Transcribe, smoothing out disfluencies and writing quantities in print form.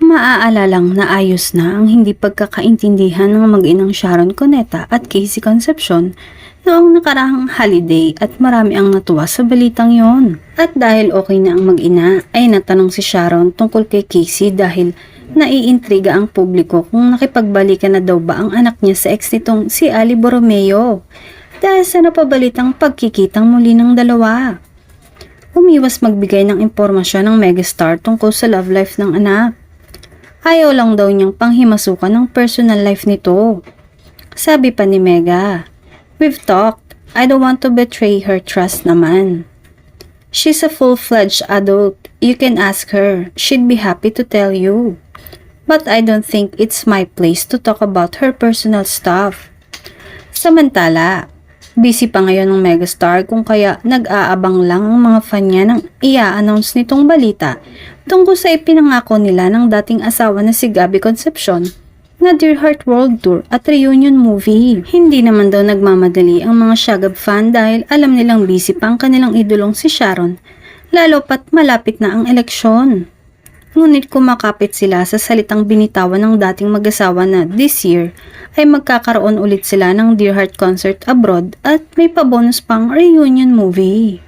Maaalalang naayos na ang hindi pagkakaintindihan ng mag-inang Sharon Cuneta at Casey Concepcion noong nakarang holiday at marami ang natuwa sa balitang yon. At dahil okay na ang mag-ina ay natanong si Sharon tungkol kay Casey dahil naiintriga ang publiko kung nakipagbalikan na daw ba ang anak niya sa ex nitong si Ali Borromeo dahil sa napabalitang pagkikitang muli ng dalawa. Umiwas magbigay ng impormasyon ng megastar tungkol sa love life ng anak. Ayaw lang daw niyang panghimasukan ng personal life nito. Sabi pa ni Mega, "We've talked. I don't want to betray her trust naman. She's a full-fledged adult. You can ask her. She'd be happy to tell you. But I don't think it's my place to talk about her personal stuff." Samantala, busy pa ngayon ng megastar kung kaya nag-aabang lang ang mga fan niya nang i-announce nitong balita tungkol sa ipinangako nila ng dating asawa na si Gabby Concepcion na Dear Heart World Tour at reunion movie. Hindi naman daw nagmamadali ang mga Shagab fan dahil alam nilang busy pa ang kanilang idolong si Sharon, lalo pat malapit na ang eleksyon. Ngunit kumakapit sila sa salitang binitawan ng dating mag-asawa na this year ay magkakaroon ulit sila ng Dear Heart concert abroad at may pabonus pang reunion movie.